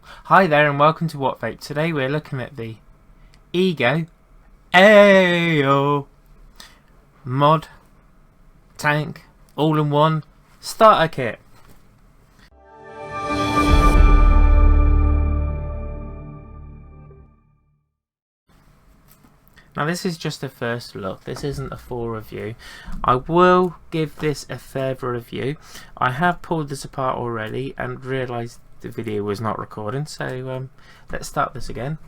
Hi there and welcome to WhatVape. Today we're looking at the eGo AIO mod tank all-in-one starter kit. Now this is just a first look, this isn't a full review. I will give this a further review. I have pulled this apart already and realised the video was not recording, so let's start this again.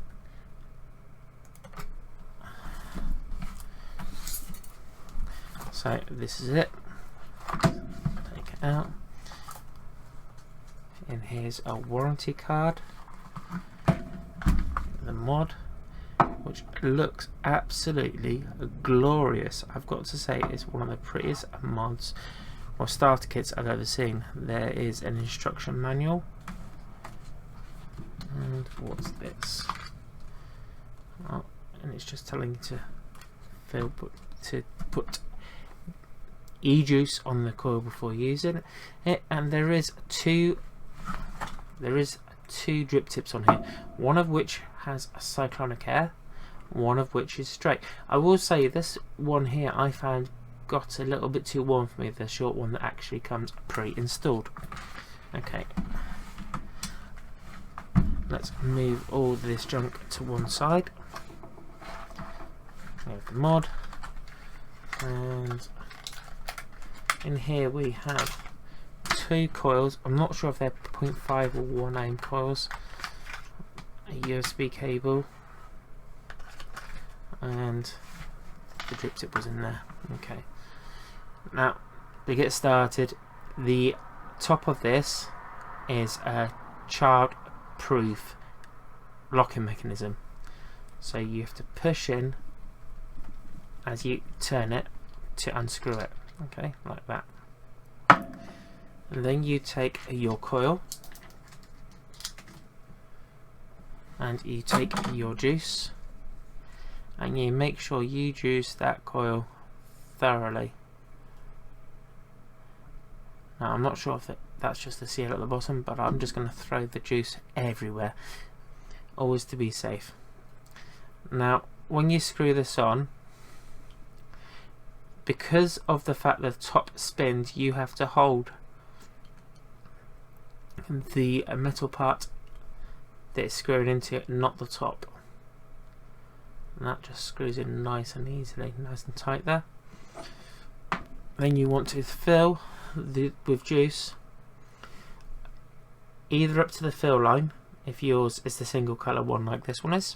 So this is it. Take it out. And here's a warranty card. The mod, which looks absolutely glorious. I've got to say it's one of the prettiest mods or starter kits I've ever seen. There is an instruction manual. And what's this? Oh, and it's just telling you to put e-juice on the coil before using it. And there is two drip tips on here. One of which has a cyclonic air, one of which is straight. I will say this one here I found got a little bit too warm for me, the short one that actually comes pre-installed. Okay, let's move all this junk to one side. There's the mod, and in here we have two coils. I'm not sure if they're 0.5 or 1 ohm coils, a USB cable, and the drip tip was in there. Okay, now to get started, the top of this is a child-proof locking mechanism, so you have to push in as you turn it to unscrew it. Okay, like that. And then you take your coil and you take your juice and you make sure you juice that coil thoroughly. Now I'm not sure if that's just the seal at the bottom, but I'm just going to throw the juice everywhere, always to be safe. Now when you screw this on, because of the fact that the top spins, you have to hold the metal part that is screwed into it, not the top. And that just screws in nice and easily, nice and tight there. Then you want to fill with juice either up to the fill line, if yours is the single colour one like this one is,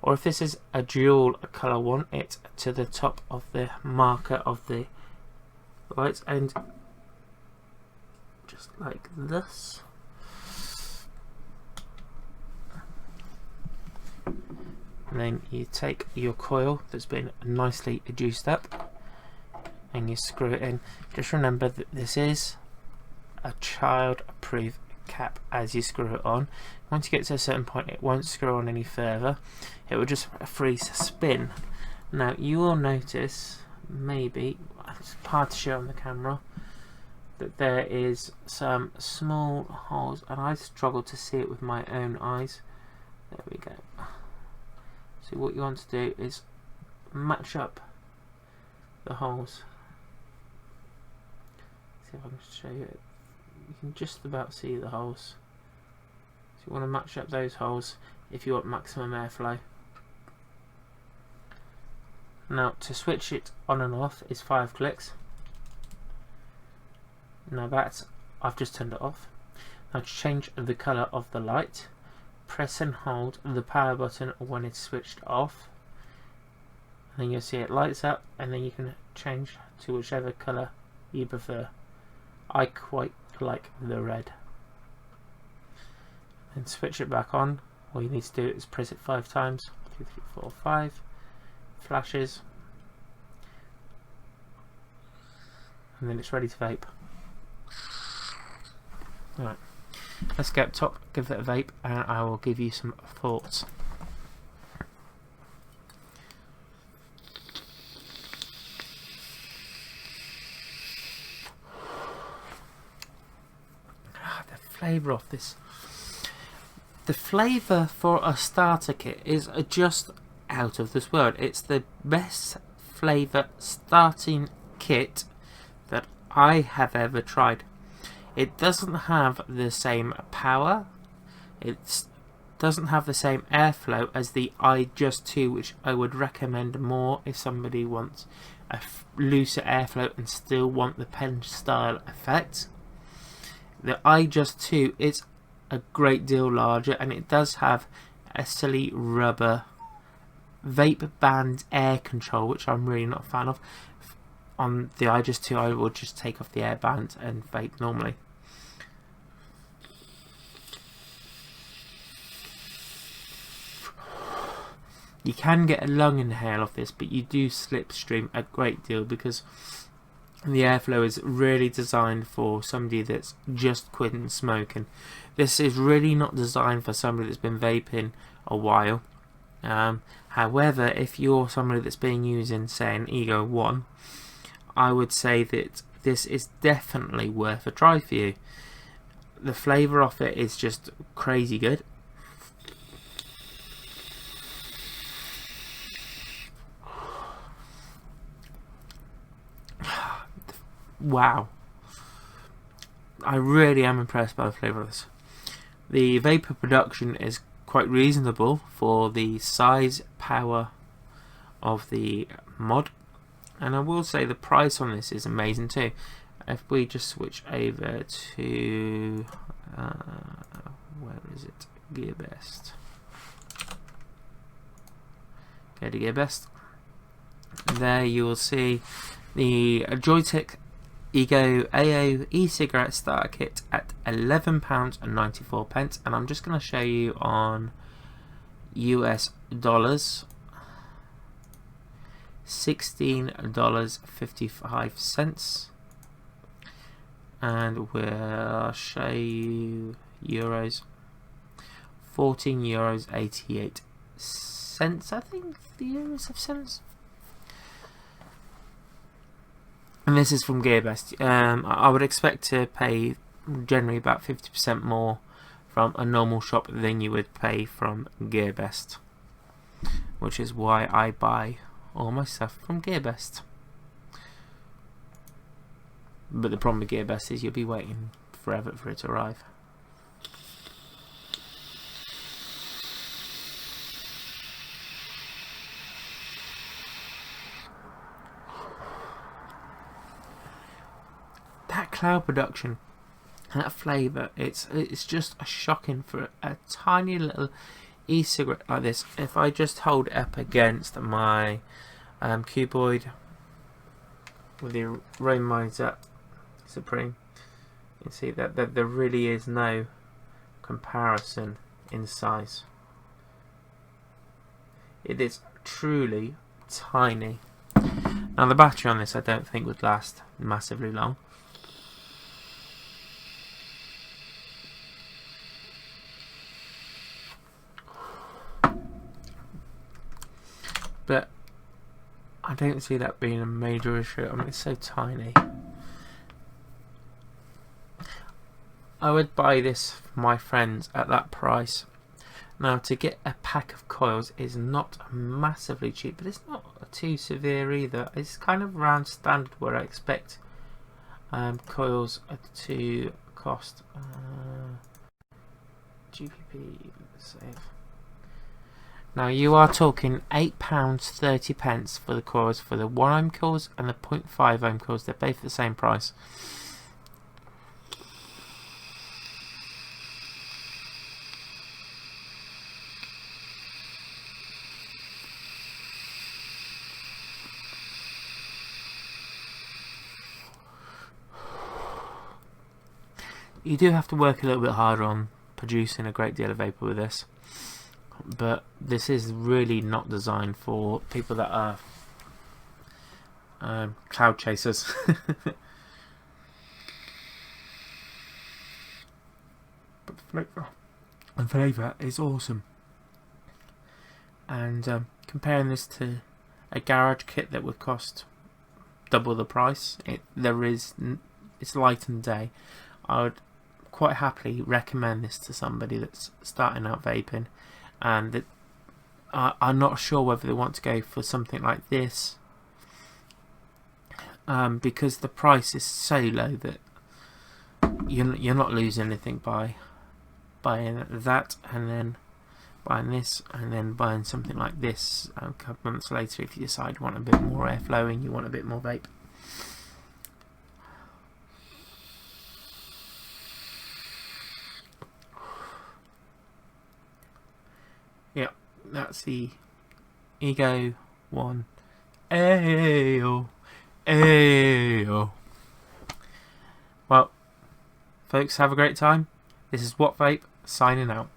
or if this is a dual colour one, it's to the top of the marker of the lights, and just like this. And then you take your coil that's been nicely juiced up and you screw it in. Just remember that this is a child-proof cap as you screw it on. Once you get to a certain point, it won't screw on any further. It will just freeze spin. Now you will notice, maybe it's hard to show on the camera, that there is some small holes, and I struggle to see it with my own eyes. There we go. So what you want to do is match up the holes. See if I can show you it. You can just about see the holes. So you want to match up those holes if you want maximum airflow. Now to switch it on and off is 5 clicks. Now that's, I've just turned it off. Now to change the colour of the light, press and hold the power button when it's switched off, and then you'll see it lights up, and then you can change to whichever colour you prefer. I quite like the red. And switch it back on. All you need to do is press it 5 times. 2, 3, 4, 5. Flashes. And then it's ready to vape. Alright, let's get up top, give it a vape, and I will give you some thoughts. The flavour of this the flavour for a starter kit is just out of this world. It's the best flavour starting kit that I have ever tried. It doesn't have the same power, it doesn't have the same airflow as the iJust 2, which I would recommend more if somebody wants a looser airflow and still want the pen style effect. The iJust 2 is a great deal larger, and it does have a silly rubber vape band air control, which I'm really not a fan of. On the iJust 2 I will just take off the air band and vape normally. You can get a lung inhale off this, but you do slipstream a great deal because the airflow is really designed for somebody that's just quitting smoking. This is really not designed for somebody that's been vaping a while. However, if you're somebody that's been using, say, an eGo 1, I would say that this is definitely worth a try for you. The flavour of it is just crazy good. Wow, I really am impressed by the flavour of this. The vapour production is quite reasonable for the size, power of the mod, and I will say the price on this is amazing too. If we just switch over to where is it? GearBest. Go to GearBest. There you will see the Joystick eGo AIO e-cigarette starter kit at £11.94, and I'm just going to show you on US dollars. $16.55, and we'll show you euros. €14.88. I think the euros have cents. And this is from GearBest. I would expect to pay generally about 50% more from a normal shop than you would pay from GearBest, which is why I buy all my stuff from GearBest. But the problem with GearBest is you'll be waiting forever for it to arrive. That cloud production, that flavour, it's just shocking for a tiny little e-cigarette like this. If I just hold it up against my cuboid with the Rainmizer Supreme, you see that there really is no comparison in size. It is truly tiny. Now the battery on this I don't think would last massively long. But I don't see that being a major issue. I mean, it's so tiny. I would buy this for my friends at that price. Now, to get a pack of coils is not massively cheap, but it's not too severe either. It's kind of around standard where I expect coils to cost. GPP, save. Now you are talking £8.30 for the coils, for the 1 ohm coils and the 0.5 ohm coils. They're both the same price. You do have to work a little bit harder on producing a great deal of vapour with this, but this is really not designed for people that are cloud chasers. But the flavour is awesome, and comparing this to a garage kit that would cost double the price, it's light and day. I would quite happily recommend this to somebody that's starting out vaping and that are not sure whether they want to go for something like this, because the price is so low that you're not losing anything by buying that and then buying this and then buying something like this a couple months later if you decide you want a bit more airflow and you want a bit more vape. Yeah, that's the eGo One. AIO. AIO. Well, folks, have a great time. This is WhatVape signing out.